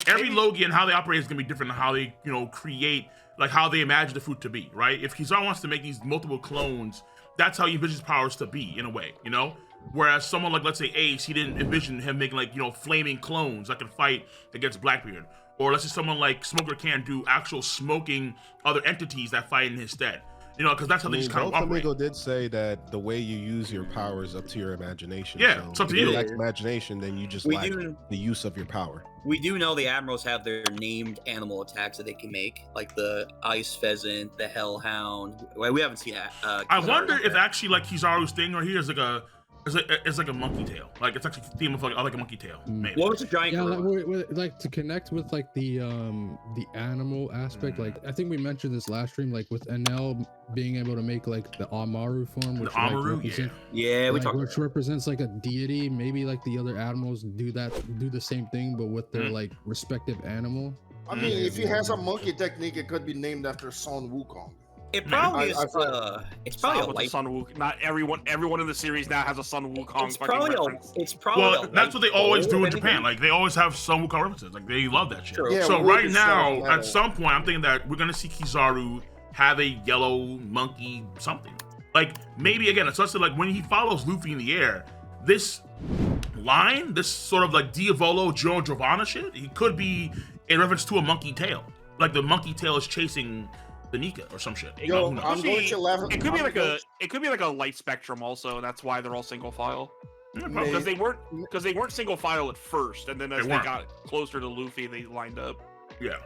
every Logi and how they operate is gonna be different than how they, create, like how they imagine the fruit to be, right? If Kizaru wants to make these multiple clones, that's how he envisions powers to be, in a way, Whereas someone like, let's say, Ace, he didn't envision him making like, flaming clones that could fight against Blackbeard. Or let's say someone like Smoker can do actual smoking other entities that fight in his stead. Because that's how they just kind of operate. Amigo did say that the way you use your power is up to your imagination. Yeah, so it's up to if you. lack imagination, then you just lack the use of your power. We do know the admirals have their named animal attacks that they can make, like the ice pheasant, the hellhound. Well, we haven't seen that. I wonder if actually like Kizaru's thing right here is like a monkey tail. Like it's actually a theme of like a monkey tail. Maybe. What was the giant? Yeah, like to connect with like the animal aspect. Like I think we mentioned this last stream. Like with NL being able to make like the Amaru form, which which represents like a deity. Maybe like the other animals do the same thing, but with their like respective animal. I mean, if he has a monkey technique, it could be named after Son Wukong. It probably is. It's probably a light. Sun Wukong. Not everyone in the series now has a Sun Wukong. It's probably. That's what they always do in Japan. Like they always have Sun Wukong references. Like they love that shit. Yeah, so right now, at some point, I'm thinking that we're gonna see Kizaru have a yellow monkey something. Like maybe again, especially like when he follows Luffy in the air, this line, this sort of like Diavolo, Joe Giovanna shit, he could be in reference to a monkey tail. Like the monkey tail is chasing the Nika or some shit. Yo, I'm going to level. It could be like a light spectrum also. That's why they're all single file. Because they weren't single file at first, and then as they got closer to Luffy, they lined up. Yeah.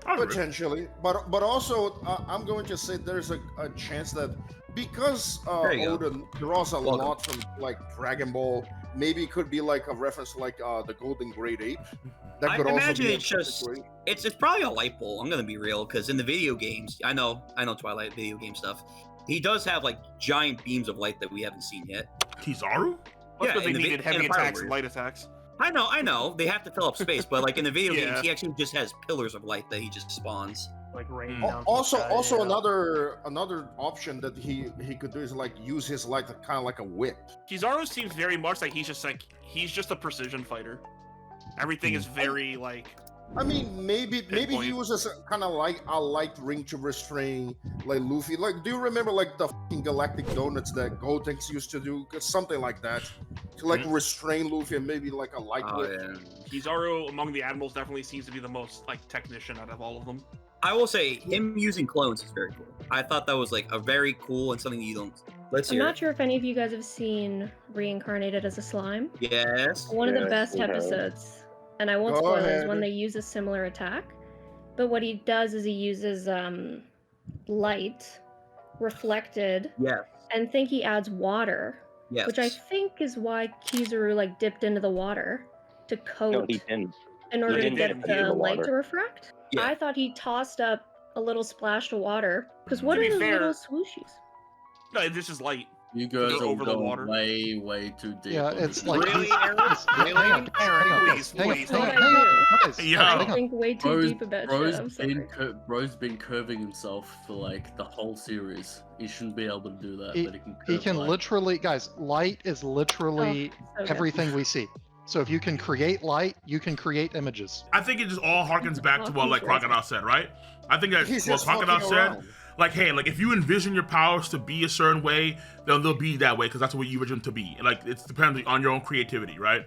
Potentially, but also I'm going to say there's a chance that because Oda draws a lot from like Dragon Ball, maybe it could be like a reference to like the Golden Great Ape. That could I also imagine be it's just it's probably a light bulb. I'm gonna be real, because in the video games, I know Twilight video game stuff. He does have like giant beams of light that we haven't seen yet. Kizaru? Yeah, they needed heavy attacks and light attacks. I know. They have to fill up space, but like in the video games, he actually just has pillars of light that he just spawns. Like rain. Also, another option that he could do is like use his light kind of like a whip. Kizaru seems very much like he's just a precision fighter. Everything is very like. I mean, maybe he uses kind of like a light ring to restrain like Luffy. Like, do you remember like the fucking galactic donuts that Gotenks used to do? Something like that to like restrain Luffy, and maybe like a light whip. Yeah. Kizaru among the admirals definitely seems to be the most like technician out of all of them. I will say him using clones is very cool. I thought that was like a very cool and something you don't. I'm not sure if any of you guys have seen Reincarnated as a Slime. Yes. One of the best episodes. And I won't spoil it, is when they use a similar attack. But what he does is he uses light reflected. Yeah. And think he adds water. Yes. Which I think is why Kizaru like dipped into the water to coat. No, he didn't. In order to get the light water to refract. Yeah. I thought he tossed up a little splash of water. Because what are those little swooshies? No, this is light. You guys are over the water. way too deep. Yeah, it's like really, hang on. I think way too deep about shit. Bro's been curving himself for like the whole series. He shouldn't be able to do that, but he can. He can literally, guys. Light is literally everything we see. So if you can create light, you can create images. I think it just all harkens back to what like Crocodile said, right? I think that what Crocodile said. Like, hey, like if you envision your powers to be a certain way, then they'll be that way because that's what you envision them to be. Like it's dependent on your own creativity, right?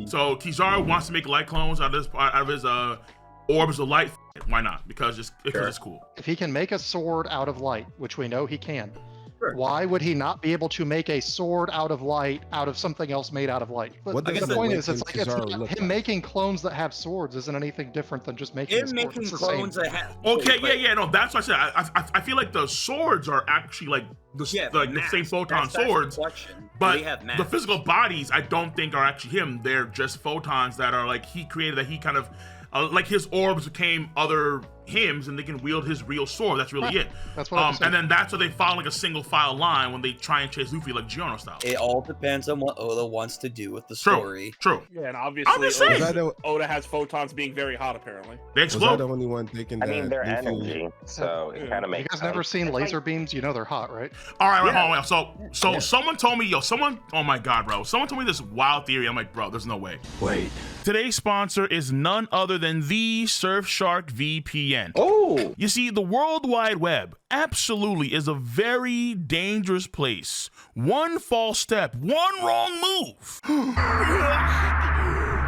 So Kizaru wants to make light clones out of his orbs of light. Why not? Because it's cool. If he can make a sword out of light, which we know he can, why would he not be able to make a sword out of light out of something else made out of light? But the point is, it's like him making clones that have swords isn't anything different than just making clones that have. Okay, no, that's what I said. I feel like the swords are actually like the same photon swords, but the physical bodies I don't think are actually him. They're just photons that are like he created, that he kind of like his orbs became other hymns and they can wield his real sword. That's really it. That's what I'm saying. And then that's what they follow like a single file line when they try and chase Luffy like Giorno style. It all depends on what Oda wants to do with the story. True. Yeah, and obviously Oda has photons being very hot apparently. They explode. Was I the only one thinking that? I mean, they're energy, so it kind of makes sense. You guys never seen laser beams? You know they're hot, right? All right, hold on. So someone told me, oh my God, bro. Someone told me this wild theory. I'm like, bro, there's no way. Wait. Today's sponsor is none other than than the Surfshark VPN. Oh! You see, the World Wide Web absolutely is a very dangerous place. One false step, one wrong move,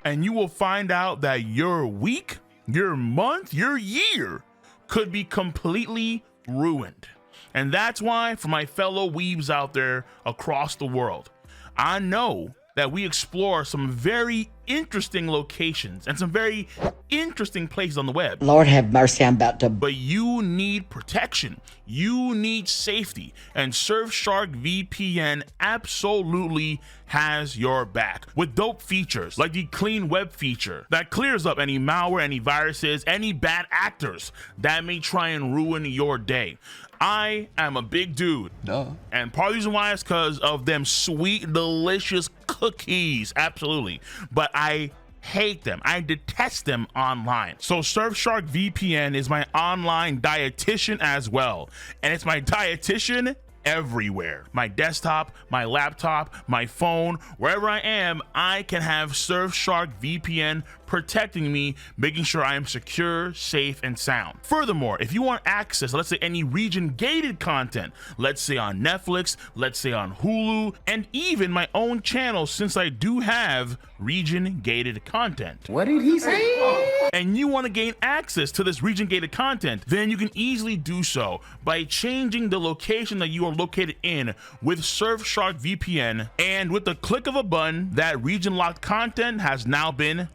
and you will find out that your week, your month, your year could be completely ruined. And that's why, for my fellow weebs out there across the world, I know that we explore some very interesting locations and some very interesting places on the web. Lord have mercy, I'm about to. But you need protection. You need safety. And Surfshark VPN absolutely has your back with dope features like the clean web feature that clears up any malware, any viruses, any bad actors that may try and ruin your day. I am a big dude. Duh. And part of the reason why is because of them sweet, delicious cookies. Absolutely. But I hate them. I detest them online. So Surfshark VPN is my online dietitian as well. And it's my dietitian everywhere. My desktop, my laptop, my phone, wherever I am, I can have Surfshark VPN protecting me, making sure I am secure, safe, and sound. Furthermore, if you want access, let's say any region-gated content, let's say on Netflix, let's say on Hulu, and even my own channel, since I do have region-gated content. What did he say? And you want to gain access to this region-gated content, then you can easily do so by changing the location that you are located in with Surfshark VPN, and with the click of a button, that region-locked content has now been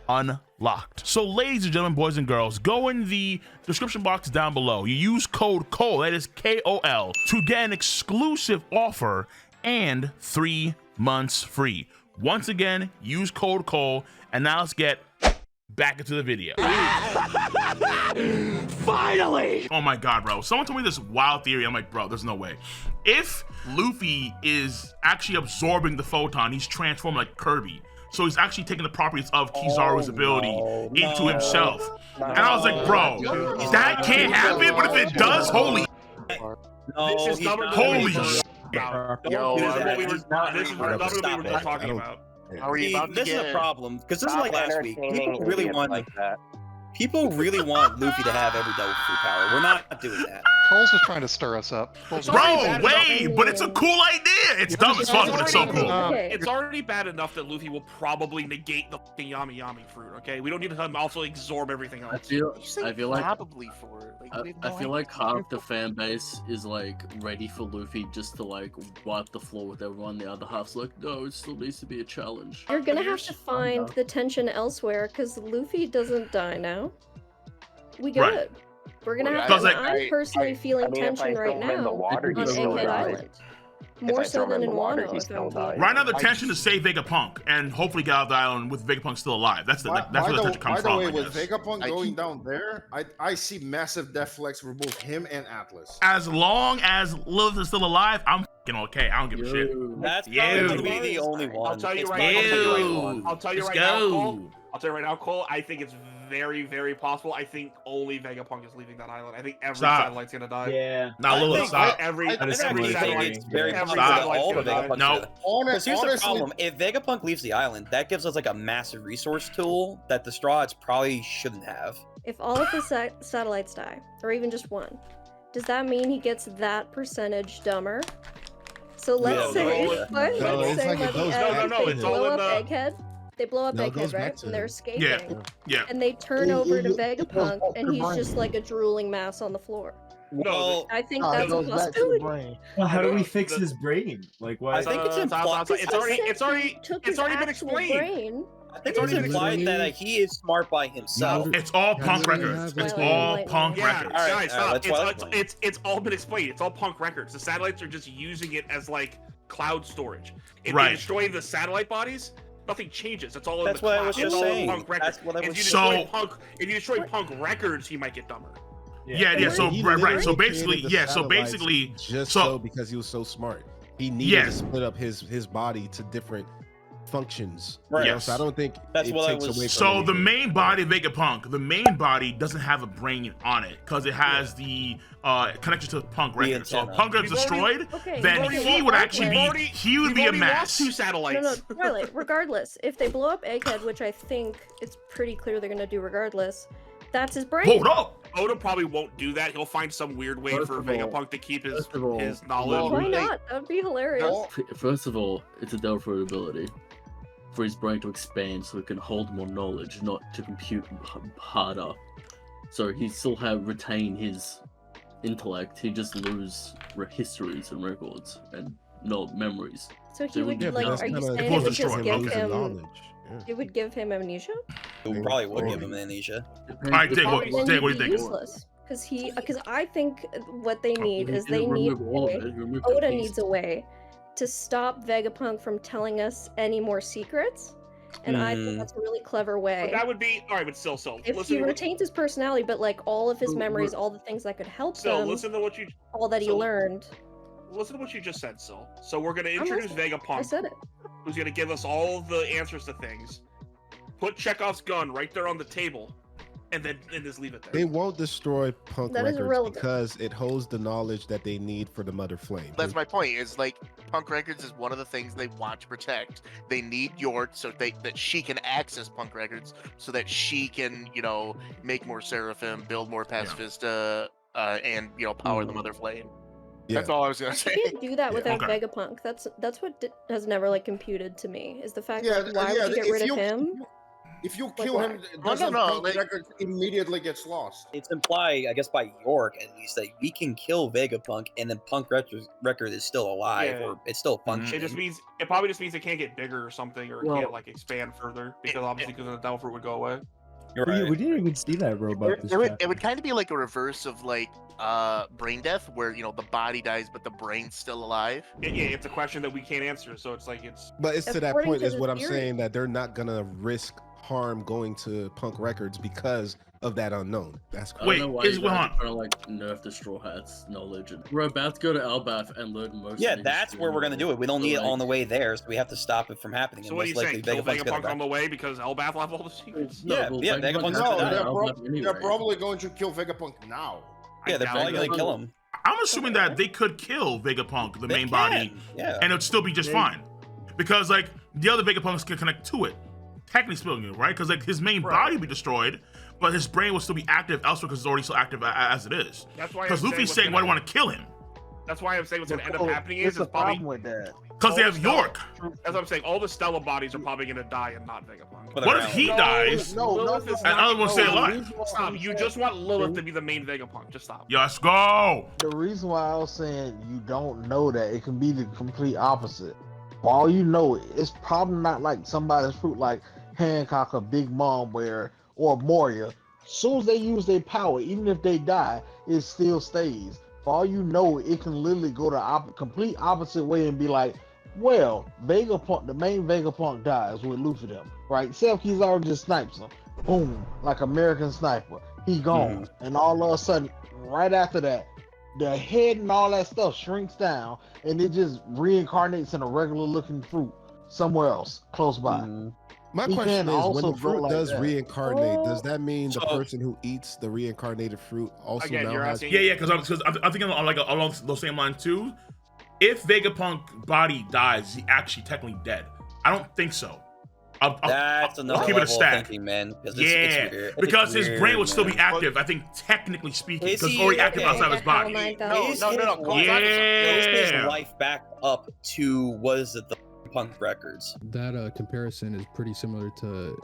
unlocked. So ladies and gentlemen, boys and girls, go in the description box down below. You use code KOL, that is KOL, to get an exclusive offer and 3 months free. Once again, use code KOL, and now let's get back into the video. Finally! Oh my god, bro. Someone told me this wild theory. I'm like, bro, there's no way. If Luffy is actually absorbing the photon, he's transformed like Kirby. So he's actually taking the properties of Kizaru's ability into himself. And I was like, bro, that can't happen, but if it does, holy holy shit. This is what we were talking about. This is a problem, because this is like last week. People really want Luffy to have every double free power. We're not doing that. Cole's just trying to stir us up. Bro, wait, but it's a cool idea. It's dumb as fuck, but it's so cool. It's already bad enough that Luffy will probably negate the fucking Yami Yami fruit, okay? We don't need to also absorb everything else. I feel like probably for it. I feel like half the fan base is like ready for Luffy just to like wipe the floor with everyone. The other half's like, no, it still needs to be a challenge. You're gonna have to find the tension elsewhere because Luffy doesn't die now. We good. Right. We're gonna have to. I'm personally feeling tension right now on Egghead Island. More so than in Wano. Right now, the tension is save Vegapunk and hopefully get out of the island with Vegapunk still alive. That's where the tension comes from. By the way, with Vegapunk going down there, I see massive death flex for both him and Atlas. As long as Lilith is still alive, I'm fucking okay. I don't give a shit. That's probably gonna be the only one. I'll tell you right now, Cole. I think it's very, very possible. I think only Vegapunk is leaving that island. I think every satellite's gonna die. Yeah. Now Lilith, stop. Every satellite's very possible. All the Vegapunk. No. Because here's the problem: if Vegapunk leaves the island, that gives us like a massive resource tool that the Straws probably shouldn't have. If all of the satellites die, or even just one, does that mean he gets that percentage dumber? So let's say, it's all in the Egghead. They blow up Egghead, right? And they're escaping. Yeah. And they turn over to Vegapunk, and he's just like a drooling mass on the floor. Well, I think that's a possibility. Well, how do we fix his brain? Like, why? I think it's already been explained. I think it's implied that he is smart by himself. It's all Punk records. It's all Punk records. Guys, stop. It's all been explained. It's all Punk records. The satellites are just using it as like cloud storage. If they destroy the satellite bodies, nothing changes. It's all in the cloud. I was just saying. Punk records. If you destroy Punk records, he might get dumber. Yeah. So right. So basically, because he was so smart, he needed to split up his body to different functions. Right. Yes. So I don't think That's it what I takes was- away from So the anything. main body of Vegapunk, the main body doesn't have a brain on it because it has the connection to Punk Records. So if antenna. Punk gets We've already- destroyed, then okay, he would actually be he would be a mess. Lost 2 satellites. No, Twilight. Regardless, if they blow up Egghead, which I think it's pretty clear they're gonna do regardless, that's his brain. Hold up. Oda probably won't do that. He'll find some weird way First for of all- Vegapunk to keep his first of all, knowledge. Why not? That would be hilarious. First of all, it's a Delphi ability for his brain to expand so it can hold more knowledge, not to compute harder. So he still retain his intellect. He just lose histories and records and not memories. So he would but like. that's Are you kinda- saying it it was would just destroyed, give losing him? knowledge. Yeah. It would give him amnesia. It probably would give him amnesia. All right, Dig, what Then do you he'd be think? useless. Because I think what they need is they Remove need all of a way- it, remove Oda the needs piece. a way to stop Vegapunk from telling us any more secrets, and I think that's a really clever way. But that would be all right. But still, If listen. he retains his personality, but like all of his But- memories, but- all the things that could help Still, him, listen to what you all that he so- learned. listen to what you just said, Sil. So we're gonna I'm introduce listening. I Vegapunk, said it. who's gonna give us all the answers to things. Put Chekhov's gun right there on the table, and just leave it They there. won't destroy Punk That is Records irrelevant. because it holds the knowledge that they need for the Mother Flame. That's my point. Is like Punk Records is one of the things they want to protect. They need York so that she can access Punk Records, so that she can, make more Seraphim, build more Pacifista, and power the Mother Flame. Yeah. That's all I was gonna You say. can't do that without Okay. Vegapunk. That's what has never like computed to me is the fact Yeah, that why yeah, would you get rid of him? If you Like kill what? him, No, doesn't no, Punk like- Records immediately gets lost. It's implied, I guess, by York at least, that we can kill Vegapunk and then Punk Record is still alive, Yeah. or it's still It functioning. probably just means it can't get bigger or something, or it Well- can't like expand further because obviously because the Devil Fruit would go away. You're We right. didn't even see that robot. It would kind of be like a reverse of like brain death, where the body dies but the brain's still alive. Yeah, it's a question that we can't answer, so it's like it's. But it's to that According point to is the what I'm theory. saying, that they're not gonna risk harm going to Punk Records because of that unknown. That's I Wait, don't know why is- you hold guys on. are trying to like nerf the Straw Hats knowledge. And we're about to go to Albath and learn most. Yeah, of the that's history where and we're gonna do it. We don't knowledge. need So, it on the way there, so we have to stop it from happening. So and what are you most saying? likely Kill Vegapunk's gonna Vegapunk die. on the way because Elbath left all the secrets? No, Yeah, well, yeah, Vegapunk Vegapunk has No, to died. they're, die Albath anyway. they're probably going to kill Vegapunk now. Yeah, they're I probably doubt gonna it. kill him. I'm assuming that they could kill Vegapunk, the They main body, can, yeah. and it would still be just fine. Because like the other Vegapunks can connect to it. Technically speaking, right? Because like his main body would be destroyed, but his brain will still be active elsewhere because it's already so active as it is. That's why. Because I'm Luffy's what's saying, why do you gonna- want to kill him? That's why I'm saying what's gonna end up Oh, happening What's is the probably. problem with that? Because they all have the York. As I'm saying, all the Stella bodies are probably gonna die and not Vegapunk. But What they're if he out. dies? Lilith is And not- other ones stay the alive? reason why Stop. I'm You saying- just want Lilith to be the main Vegapunk. Just stop. Yeah, let's go. The reason why I was saying you don't know that, it can be the complete opposite. For all you know, it's probably not like somebody's fruit like Hancock or Big Mom or Moria. Soon as they use their power, even if they die, it still stays. For all you know, it can literally go the complete opposite way and be like, well, Vegapunk, the main Vegapunk dies with Luffy them, right? Self Kizaru just snipes him. Boom, like American Sniper. He gone. And all of a sudden, right after that, the head and all that stuff shrinks down and it just reincarnates in a regular looking fruit somewhere else, close by. My He question can is, when also the go fruit like does that. reincarnate, does that mean the So- person who eats the reincarnated fruit also Again, now you're has? asking. Yeah, because I'm thinking like along those same lines too. If Vegapunk body dies, is he actually technically dead? I don't think so. That's another I'll keep it a level of stack. thinking, man. It's Yeah, weird. because It's his brain would still be man. active. I think technically speaking, Is because it's he already active okay? outside of his body. Is No. his Yeah. life back up to was it the Punk Records? That comparison is pretty similar to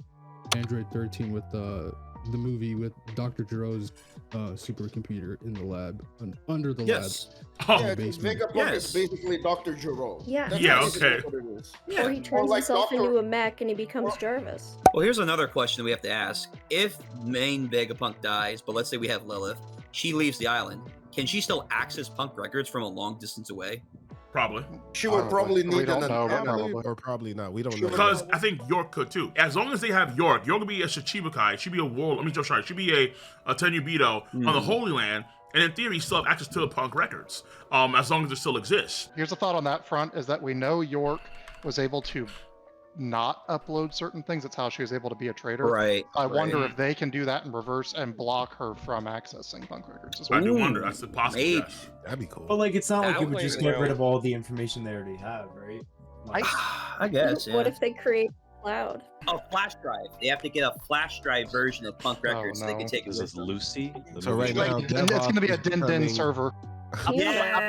Android 13 with the movie with Dr. Jiro's supercomputer in the lab, under the Yes. Oh, Yeah, basement. Vegapunk Yes. is basically Dr. Jiro. Yeah. Yeah, basically okay. what it is. Or he turns like himself Dr. into a mech and he becomes Jarvis. Well, here's another question we have to ask. If main Vegapunk dies, but let's say we have Lilith, she leaves the island. Can she still access Punk Records from a long distance away? probably. She would probably We need don't an know, but antenna. probably. Or probably not. We don't know. Because I think York could too. As long as they have York will be a Shichibukai. She'd be a world. She'd be a Tenryubito on the Holy Land, and in theory, still have access to the Punk Records. As long as it still exists. Here's a thought on that front: is that we know York was able to not upload certain things. It's how she was able to be a trader. Right. I wonder if they can do that in reverse and block her from accessing Punk Records as well. I do wonder. That's possible. Yes. That'd be cool. But like, it's not like it would just get rid around. of all the information they already have, right? Like, I guess. Yeah. What if they create cloud? A flash drive. They have to get a flash drive version of Punk Records so they can take it. Is this Lucy? So right now, it's going to be a Din server. Yeah,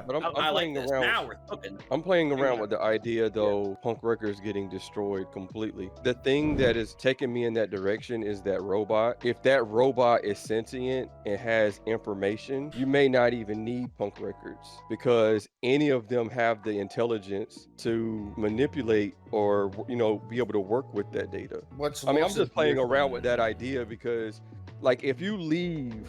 But I'm playing around. Now we're cooking. I'm playing around with the idea, though, Punk Records getting destroyed completely. The thing that is taking me in that direction is that robot. If that robot is sentient and has information, you may not even need Punk Records because any of them have the intelligence to manipulate or, you know, be able to work with that data. I'm just playing around with that idea because, like, if you leave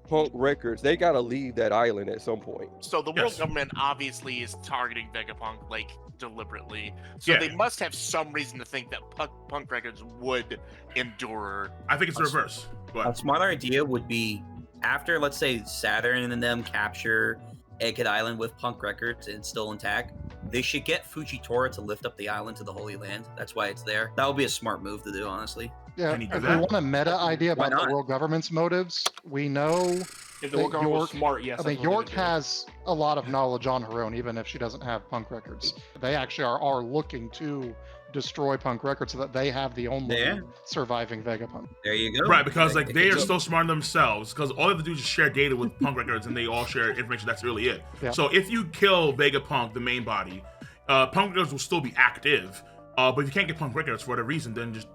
Punk Records, they gotta leave that island at some point. So the world government obviously is targeting Vegapunk like deliberately. So they must have some reason to think that Punk Records would endure. I think it's the reverse. A smarter idea would be after, let's say, Saturn and them capture Egghead Island with Punk Records and it's still intact, they should get Fujitora to lift up the island to the Holy Land. That's why it's there. That would be a smart move to do, honestly. Yeah, if we want a meta idea about the world government's motives, we know if the world government was smart, yes. I think York has a lot of knowledge on her own, even if she doesn't have Punk Records. They actually are looking to destroy Punk Records so that they have the only surviving Vegapunk. There you go. Right, because like they are so smart themselves, because all they have to do is just share data with Punk Records and they all share information. That's really it. Yeah. So if you kill Vegapunk, the main body, Punk Records will still be active. But if you can't get Punk Records for whatever reason, then just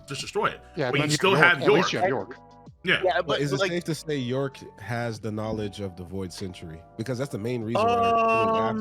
destroy it. Yeah, but you still have York. At least you have York. Yeah. But is it safe to say York has the knowledge of the Void Century? Because that's the main reason why they're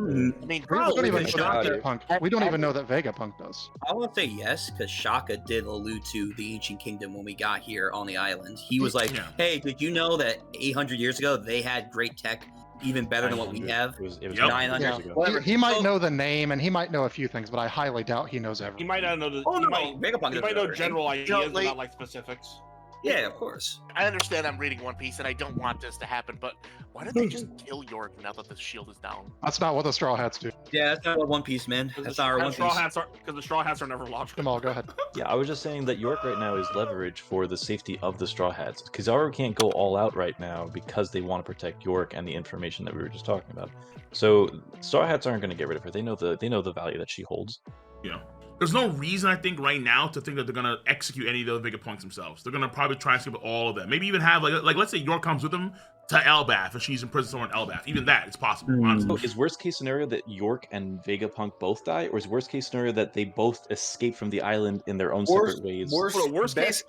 going after we don't even know that Vegapunk. We don't even know that Vegapunk does. I want to say yes, because Shaka did allude to the Ancient Kingdom when we got here on the island. He was like, hey, did you know that 800 years ago they had great tech? Even better than what we have. It was 900 years ago. He might know the name and he might know a few things, but I highly doubt he knows everything. He might not know the. He might know general ideas, but not like specifics. Yeah, of course. I understand I'm reading One Piece and I don't want this to happen, but why don't they just kill York now that the shield is down? That's not what the Straw Hats do. Yeah, that's not what One Piece, man. That's not our One Piece. Because the Straw Hats are never logical. Jamal, go ahead. Yeah, I was just saying that York right now is leverage for the safety of the Straw Hats. Kizaru can't go all out right now because they want to protect York and the information that we were just talking about. So Straw Hats aren't going to get rid of her. They know the value that she holds. Yeah. There's no reason, I think, right now to think that they're gonna execute any of the Vegapunks themselves. They're gonna probably try and skip all of them. Maybe even have like let's say York comes with them to Elbath and she's in prison somewhere in Elbath. Even that is possible. Honestly. So is worst case scenario that York and Vegapunk both die, or is worst case scenario that they both escape from the island in their own separate ways? Worst case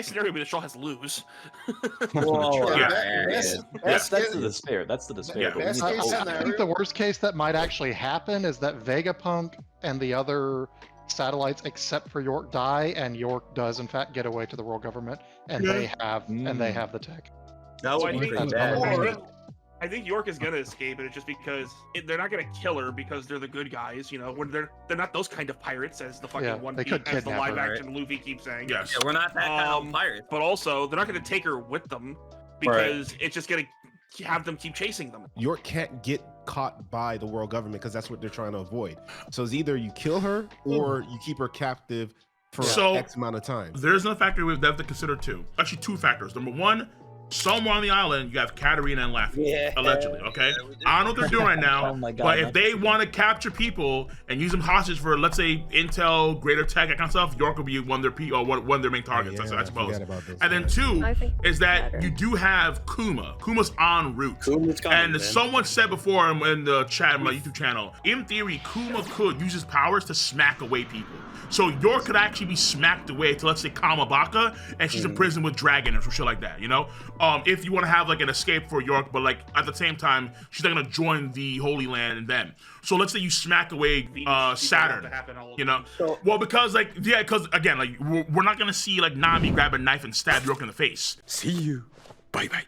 scenario would be the Straw Hats lose. That's the despair. That's the despair. I think the worst case that might actually happen is that Vegapunk and the other satellites except for York die, and York does in fact get away to the world government, and they have the tech. I think York is gonna escape, and it's just because they're not gonna kill her because they're the good guys. You know, when they're not those kind of pirates as the fucking One Piece, as the live action Luffy keeps saying. Yes, we're not that kind of pirates. But also, they're not gonna take her with them because it's just gonna have them keep chasing them. York can't get caught by the world government because that's what they're trying to avoid. So it's either you kill her or you keep her captive for X amount of time. There's another factor we have to consider too. Actually, two factors. Number one, somewhere on the island, you have Katarina and Laffy, allegedly, okay? I don't know what they're doing right now, but if they want to capture people and use them hostage for, let's say, intel, greater tech, that kind of stuff, York will be one of their main targets, I suppose. And then two is that you do have Kuma. Kuma's en route. And someone said before in the chat, my YouTube channel, in theory, Kuma could use his powers to smack away people. So York could actually be smacked away to, let's say, Kamabaka, and she's in prison with Dragon or some shit like that, you know? If you want to have like an escape for York, but like at the same time, she's not gonna join the Holy Land and them. So let's say you smack away Saturn, you know? Well, because like, because again, like we're not gonna see like Nami grab a knife and stab York in the face. See you. Bye bye.